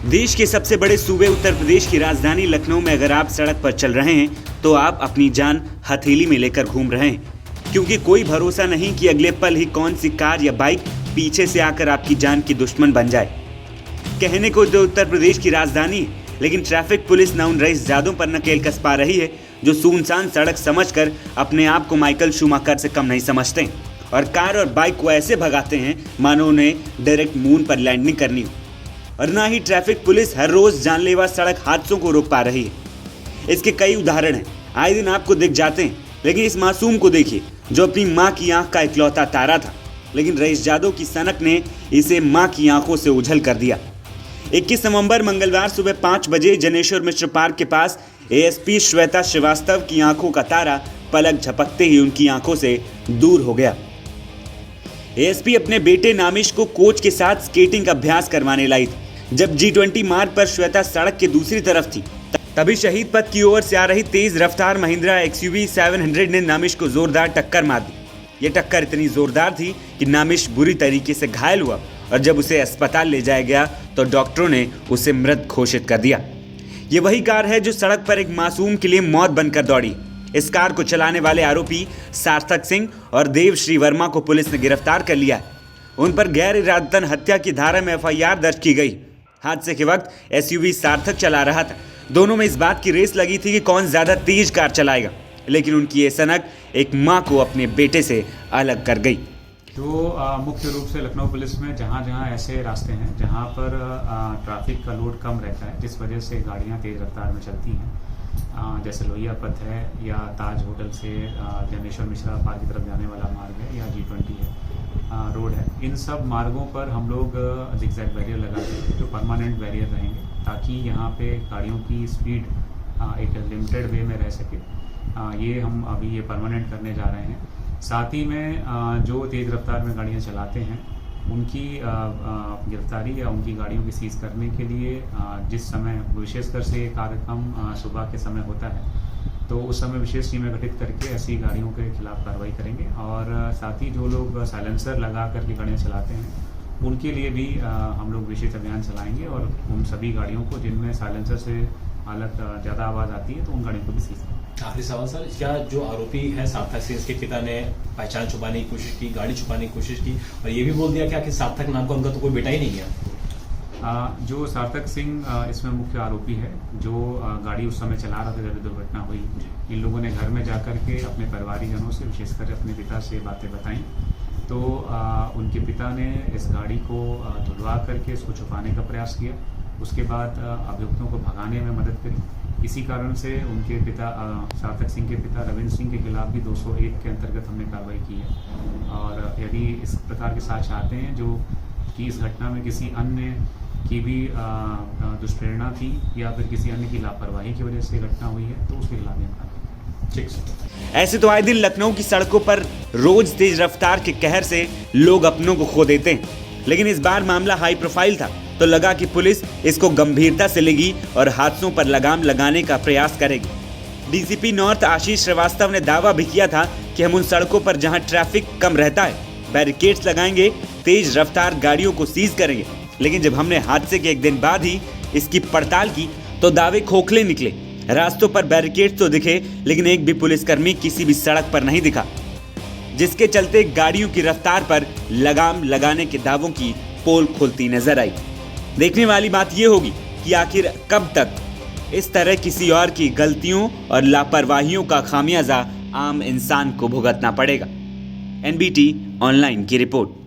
देश के सबसे बड़े सूबे उत्तर प्रदेश की राजधानी लखनऊ में अगर आप सड़क पर चल रहे हैं तो आप अपनी जान हथेली में लेकर घूम रहे हैं, क्योंकि कोई भरोसा नहीं कि अगले पल ही कौन सी कार या बाइक पीछे से आकर आपकी जान की दुश्मन बन जाए। कहने को तो उत्तर प्रदेश की राजधानी है, लेकिन ट्रैफिक पुलिस न उन रईसजादों पर नकेल कस पा रही है जो सुनसान सड़क समझकर अपने आप को माइकल शूमाकर से कम नहीं समझते और कार और बाइक को ऐसे भगाते हैं मानो उन्हें डायरेक्ट मून पर लैंडिंग करनी हो। और ना ही ट्रैफिक पुलिस हर रोज जानलेवा सड़क हादसों को रोक पा रही है। इसके कई उदाहरण हैं, आए दिन आपको दिख जाते हैं, लेकिन इस मासूम को देखिए जो अपनी माँ की आंख का इकलौता तारा था, लेकिन रईसजादों की सनक ने इसे माँ की आंखों से ओझल कर दिया। 21 नवंबर मंगलवार सुबह 5 बजे जनेश्वर मिश्र पार्क के पास एएसपी श्वेता श्रीवास्तव की आंखों का तारा पलक झपकते ही उनकी आंखों से दूर हो गया। एएसपी अपने बेटे नामिश को कोच के साथ स्केटिंग का अभ्यास करवाने लाई थी। जब G20 मार्ग पर श्वेता सड़क के दूसरी तरफ थी, तभी शहीद पथ की ओर से आ रही तेज रफ्तार महिंद्रा XUV 700 ने नामिश को जोरदार टक्कर मार दी। ये टक्कर इतनी जोरदार थी कि नामिश बुरी तरीके से घायल हुआ और जब उसे अस्पताल ले जाया गया तो डॉक्टरों ने उसे मृत घोषित कर दिया। ये वही कार है जो सड़क पर एक मासूम के लिए मौत बनकर दौड़ी। इस कार को चलाने वाले आरोपी सार्थक सिंह और देवश्री वर्मा को पुलिस ने गिरफ्तार कर लिया है। उन पर गैर इरादतन हत्या की धारा में FIR दर्ज की गई। हादसे के वक्त SUV सार्थक चला रहा था। दोनों में इस बात की रेस लगी थी कि कौन ज्यादा तेज कार चलाएगा, लेकिन उनकी ये सनक एक मां को अपने बेटे से अलग कर गई। तो मुख्य रूप से लखनऊ पुलिस में जहाँ जहाँ ऐसे रास्ते हैं जहाँ पर ट्रैफिक का लोड कम रहता है, जिस वजह से गाड़ियाँ तेज़ रफ्तार में चलती हैं, जैसे लोहिया पथ है या ताज होटल से जनेश्वर मिश्रा पार्क की तरफ जाने वाला मार्ग है या G20 है रोड है, इन सब मार्गों पर हम लोग जिगजैग बैरियर लगाते हैं जो परमानेंट बैरियर रहेंगे, ताकि यहाँ पे गाड़ियों की स्पीड एक लिमिटेड वे में रह सके। ये हम अभी ये परमानेंट करने जा रहे हैं। साथ ही में जो तेज़ रफ्तार में गाड़ियाँ चलाते हैं उनकी गिरफ्तारी या उनकी गाड़ियों की सीज करने के लिए जिस समय विशेषकर से कार्यक्रम सुबह के समय होता है, तो उस समय विशेष टीमें गठित करके ऐसी गाड़ियों के खिलाफ कार्रवाई करेंगे। और साथ ही जो लोग साइलेंसर लगा करके गाड़ियाँ चलाते हैं उनके लिए भी हम लोग विशेष अभियान चलाएंगे और उन सभी गाड़ियों को जिनमें साइलेंसर से हालत ज़्यादा आवाज़ आती है तो उन गाड़ियों को भी सीज करेंगे। आखिरी सवाल सर, क्या जो आरोपी है सार्थक सिंह, इसके पिता ने पहचान छुपाने की कोशिश की, गाड़ी छुपाने की कोशिश की और ये भी बोल दिया क्या कि सार्थक नाम का उनका तो कोई बेटा ही नहीं है? जो सार्थक सिंह इसमें मुख्य आरोपी है, जो गाड़ी उस समय चला रहा था जब दुर्घटना हुई। इन लोगों ने घर में जाकर के अपने परिवारीजनों से, विशेषकर अपने पिता से बातें बताई, तो उनके पिता ने इस गाड़ी को धुलवा करके इसको छुपाने का प्रयास किया। उसके बाद अभियुक्तों को भगाने में मदद करी। इसी कारण से उनके पिता सार्थक सिंह के पिता रविंद्र सिंह के खिलाफ भी 201 के अंतर्गत हमने कार्रवाई की है। और यदि इस प्रकार के साक्ष्य चाहते हैं जो कि इस घटना में किसी अन्य की भी दुष्प्रेरणा थी या फिर किसी अन्य की लापरवाही की वजह से घटना हुई है, तो उसके खिलाफ भी ठीक। ऐसे तो आए दिन लखनऊ की सड़कों पर रोज तेज रफ्तार के कहर से लोग अपनों को खो देते हैं, लेकिन इस बार मामला हाई प्रोफाइल था तो लगा कि पुलिस इसको गंभीरता से लेगी और हादसों पर लगाम लगाने का प्रयास करेगी। DCP नॉर्थ आशीष श्रीवास्तव ने दावा भी किया था कि हम उन सड़कों पर जहां ट्रैफिक कम रहता है बैरिकेड्स लगाएंगे, तेज रफ्तार गाड़ियों को सीज करेंगे। लेकिन जब हमने हादसे के एक दिन बाद ही इसकी पड़ताल की तो दावे खोखले निकले। रास्तों पर बैरिकेड्स तो दिखे, लेकिन एक भी पुलिसकर्मी किसी भी सड़क पर नहीं दिखा, जिसके चलते गाड़ियों की रफ्तार पर लगाम लगाने के दावों की पोल खुलती नजर आई। देखने वाली बात यह होगी कि आखिर कब तक इस तरह किसी और की गलतियों और लापरवाहियों का खामियाजा आम इंसान को भुगतना पड़ेगा। NBT ऑनलाइन की रिपोर्ट।